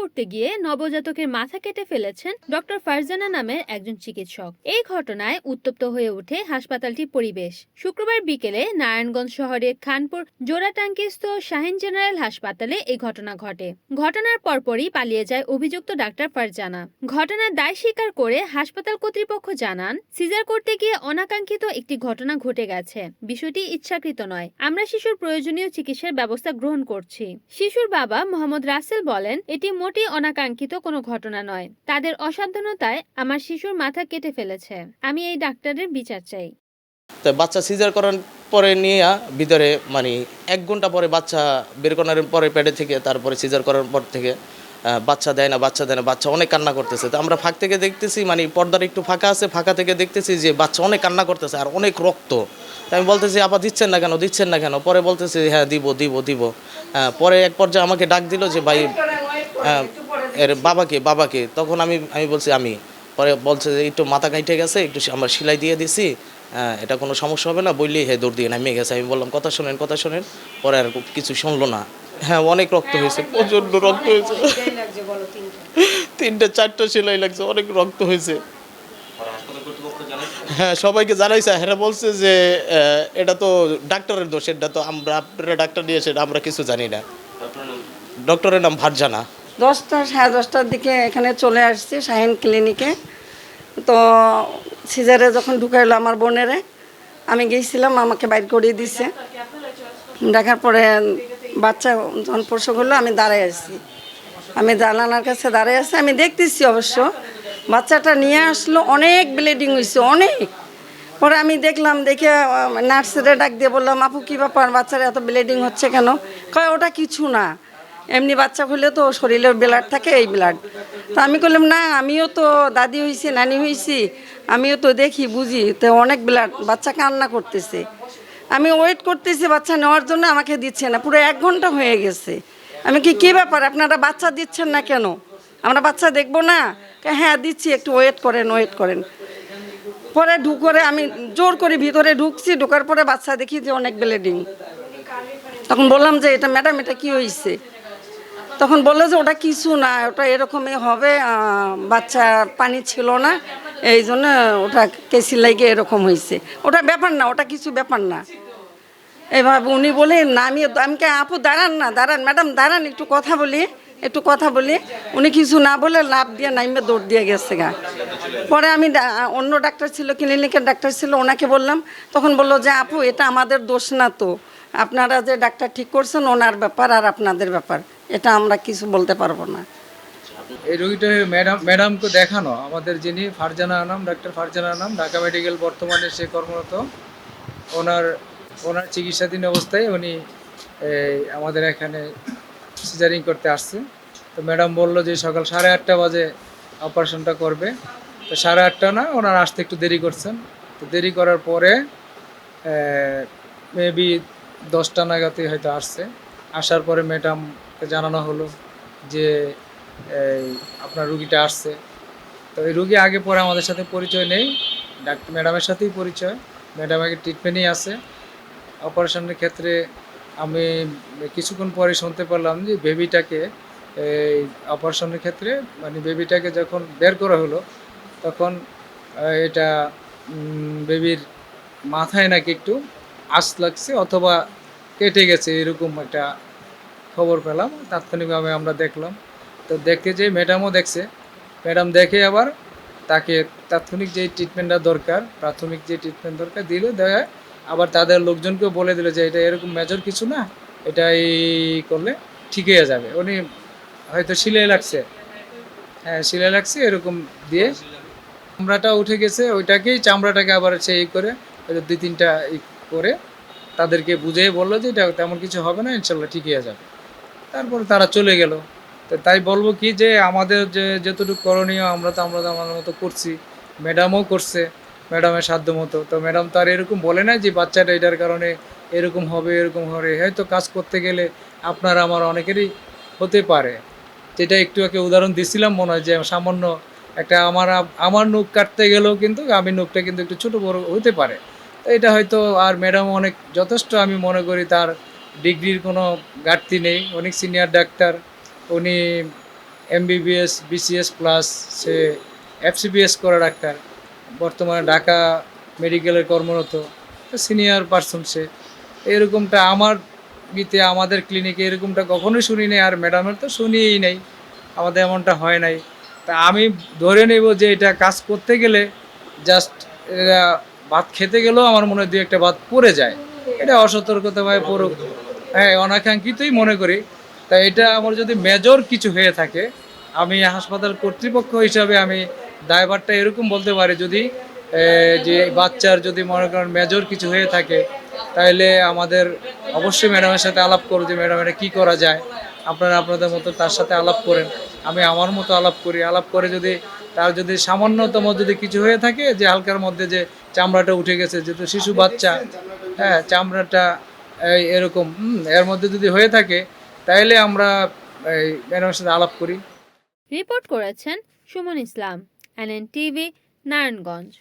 করতে গিয়ে নবজাতকের মাথা কেটে ফেলেছেন ডক্টর ফারজানা নামের একজন চিকিৎসক। এই ঘটনায় উত্তপ্ত হয়ে ওঠে হাসপাতালটির পরিবেশ। শুক্রবার বিকেলে নারায়ণগঞ্জ শহরের খানপুর জোড়াটাঙ্কিস্থ শাহীন জেনারেল হাসপাতালে এই ঘটনা ঘটে। ঘটনার পরপরই পালিয়ে যায় অভিযুক্ত ডাক্তার ফারজানা। ঘটনার দায় স্বীকার করে হাসপাতাল কর্তৃপক্ষ জানান, সিজার করতে গিয়ে অনাকাঙ্ক্ষিত একটি ঘটনা ঘটে গেছে। বিষয়টি ইচ্ছাকৃত নয়। আমরা শিশুর প্রয়োজনীয় চিকিৎসার ব্যবস্থা গ্রহণ করছি। শিশুর বাবা মোহাম্মদ রাসেল বলেন, এটি মোটেই অনাকাঙ্ক্ষিত কোনো ঘটনা নয়। তাদের অসাবধানতায় আমার শিশুর মাথা কেটে ফেলেছে। আমি এই ডাক্তারের বিচার চাই। তো বাচ্চা সিজার করার পরে নিয়ে ভিতরে 1 ঘন্টা পরে বাচ্চা বের করার পরে পেটে থেকে, তারপরে সিজার করার পর থেকে বাচ্চা দেয় না, বাচ্চা অনেক কান্না করতেছে। তো আমরা ফাঁক থেকে দেখতেছি, পর্দার একটু ফাঁকা আছে, ফাঁকা থেকে দেখতেছি যে বাচ্চা অনেক কান্না করতেছে আর অনেক রক্ত। তো আমি বলতেছি, আপা দিচ্ছেন না কেন? পরে বলতেছি, হ্যাঁ দিব। পরে এক পর্যায়ে আমাকে ডাক দিল যে ভাই এর বাবাকে। তখন আমি বলছি আমি। পরে বলছে যে একটু মাথা কাইটে গেছে, একটু আমরা সেলাই দিয়ে দিছি, এটা কোনো সমস্যা হবে না বললেই দৌড় দিয়ে নামিয়ে গেছে। আমি বললাম কথা শোনেন। পরে আর কিছু শুনলো না। হ্যাঁ, অনেক রক্ত হয়েছে, প্রচণ্ড রক্ত হয়েছে। 3-4টা সেলাই লাগছে, অনেক রক্ত হয়েছে। হ্যাঁ, সবাইকে জানাইছে। হ্যাঁ, বলছে যে এটা তো ডাক্তারের দোষ, এটা তো আপনারা ডাক্তার নিয়ে এসে আমরা কিছু জানি না। ডক্টরের নাম ফারজানা। 10টা-10:30টার দিকে এখানে চলে আসছি শাহীন ক্লিনিকে। তো সিজারে যখন ঢুকাইলো আমার বোনেরে, আমি গিয়েছিলাম, আমাকে বাইর করিয়ে দিছে। দেখার পরে বাচ্চা যখন প্রসব হলো, আমি দাঁড়ায় আছি, আমি জানালার কাছে দাঁড়ায় আছি। আমি দেখতেছি অবশ্য বাচ্চাটা নিয়ে আসলো, অনেক ব্লিডিং হয়েছে, অনেক। পরে আমি দেখে নার্সেরে ডাক দিয়ে বললাম, আপু কী ব্যাপার, বাচ্চার এত ব্লিডিং হচ্ছে কেন? কয় ওটা কিছু না, এমনি বাচ্চা হলে তো শরীরের ব্লাড থাকে, এই ব্লাড। তো আমি বললাম, না আমিও তো দাদি হয়েছি, নানি হয়েছি, আমিও তো দেখি বুঝি, তো অনেক ব্লাড, বাচ্চা কান্না করতেছে। আমি ওয়েট করতেছি বাচ্চা নেওয়ার জন্য, আমাকে দিচ্ছে না। পুরো 1 ঘন্টা হয়ে গেছে। আমি কী ব্যাপার, আপনারা বাচ্চা দিচ্ছেন না কেন? আমরা বাচ্চা দেখবো না? হ্যাঁ দিচ্ছি, একটু ওয়েট করেন। পরে ঢুকরে আমি জোর করে ভিতরে ঢুকছি, ঢোকার পরে বাচ্চা দেখি যে অনেক ব্লিডিং। তখন বললাম যে এটা ম্যাডাম, এটা কি হয়েছে? তখন বললো যে ওটা কিছু না, ওটা এরকমই হবে, বাচ্চা পানি ছিল না, এই জন্য ওটা কেসি লাগে এরকম হয়েছে, ওটা ব্যাপার না, ওটা কিছু ব্যাপার না। এভাবে উনি বলে না, আমি আপু দাঁড়ান ম্যাডাম দাঁড়ান, একটু কথা বলি। উনি কিছু না বলে লাভ দিয়ে নাইমে দৌড় দিয়ে গেছে গা। পরে আমি অন্য ডাক্তার ছিল, ক্লিনিকের ডাক্তার ছিল, ওনাকে বললাম। তখন বললো যে আপু এটা আমাদের দোষ না, তো আপনারা যে ডাক্তার ঠিক করছেন ওনার ব্যাপার আর আপনাদের ব্যাপার, এটা আমরা কিছু বলতে পারবো না। এই রোগীটা ম্যাডামকে দেখানো, আমাদের যিনি ডাক্তার ফারজানা নাম, ঢাকা মেডিকেল বর্তমানে সে কর্মরত। ওনার চিকিৎসাধীন অবস্থায় উনি আমাদের এখানে সিজারিং করতে আসছে। তো ম্যাডাম বললো যে সকাল 8:30 বাজে অপারেশনটা করবে। তো 8:30 না, ওনার আসতে একটু দেরি করছেন। তো দেরি করার পরে মেবি 10টা নাগাদই হয়তো আসছে। আসার পরে ম্যাডামকে জানানো হলো যে আপনার রুগীটা আসছে। তো এই রুগী আগে পরে আমাদের সাথে পরিচয় নেই, ম্যাডামের সাথেই পরিচয়। ম্যাডাম আগে ট্রিটমেন্টেই আছে। অপারেশনের ক্ষেত্রে আমি কিছুক্ষণ পরে শুনতে পারলাম যে বেবিটাকে এই অপারেশনের ক্ষেত্রে বেবিটাকে যখন বের করা হলো, তখন এটা বেবির মাথায় নাকি একটু আঁচ লাগছে অথবা কেটে গেছে, এরকম একটা খবর পেলাম। তাৎক্ষণিকভাবে আমরা দেখলাম। তো দেখতে যেয়ে ম্যাডামও দেখছে। ম্যাডাম দেখে আবার তাকে তাৎক্ষণিক যে ট্রিটমেন্টটা দরকার, প্রাথমিক যে ট্রিটমেন্ট দরকার দেয়। আবার তাদের লোকজনকেও বলে দিল যে এটা এরকম মেজর কিছু না, এটা এই করলে ঠিক হয়ে যাবে। উনি হয়তো সিলাই লাগছে এরকম দিয়ে চামড়াটা উঠে গেছে, ওইটাকেই চামড়াটাকে আবার সেই করে 2-3টা করে তাদেরকে বুঝিয়ে বললো যে এটা তেমন কিছু হবে না, ইনশাল্লাহ ঠিক হয়ে যাবে। তারপরে তারা চলে গেল। তো তাই বলবো কি যে আমাদের যতটুকু করণীয় আমরা তো আমাদের মতো করছি, ম্যাডামও করছে ম্যাডামের সাধ্য মতো। তো ম্যাডাম তো আর এরকম বলে না যে বাচ্চাটা এটার কারণে এরকম হবে। হয়তো কাজ করতে গেলে আপনার আমার অনেকেরই হতে পারে। যেটা একটু আগে উদাহরণ দিছিলাম, মনে হয় যে সামান্য একটা আমার নখ কাটতে গেলেও কিন্তু আমি নখটা কিন্তু একটু ছোটো বড় হতে পারে। তো এটা হয়তো আর ম্যাডাম অনেক যথেষ্ট, আমি মনে করি তার ডিগ্রির কোনো ঘাটতি নেই, অনেক সিনিয়র ডাক্তার। উনি MBBS BCS প্লাস, সে FCPS করা ডাক্তার, বর্তমানে ঢাকা মেডিকেলে কর্মরত, সিনিয়র পার্সন সে। এরকমটা আমাদের ক্লিনিকে এরকমটা কখনোই শুনি নাই, আর ম্যাডামের তো শুনিই নাই, আমাদের এমনটা হয় নাই। তা আমি ধরে নেব যে এটা কাজ করতে গেলে জাস্ট ভাত খেতে গেলেও আমার মনে হয় 2-1টা ভাত পড়ে যায়, এটা অসতর্কতাভাবে পড়ুক, হ্যাঁ অনাকাঙ্ক্ষিতই মনে করি। তাই এটা আমার যদি মেজর কিছু হয়ে থাকে, আমি হাসপাতাল কর্তৃপক্ষ হিসাবে আমি দায়ভারটা এরকম বলতে পারি, যদি যে বাচ্চার যদি মনে করেন মেজর কিছু হয়ে থাকে, তাহলে আমাদের অবশ্যই ম্যাডামের সাথে আলাপ করো যে ম্যাডাম এটা কী করা যায়। আপনারা আপনাদের মতো তার সাথে আলাপ করেন, আমি আমার মতো আলাপ করি। আলাপ করে যদি তার যদি সামান্যতম যদি কিছু হয়ে থাকে, যে হালকার মধ্যে যে চামড়াটা উঠে গেছে, যেহেতু শিশু বাচ্চা, হ্যাঁ চামড়াটা এরকম এর মধ্যে যদি হয়ে থাকে, তাহলে আমরা এই ম্যাডামের সাথে আলাপ করি। রিপোর্ট করেছেন সুমন ইসলাম, NNTV, নারায়ণগঞ্জ।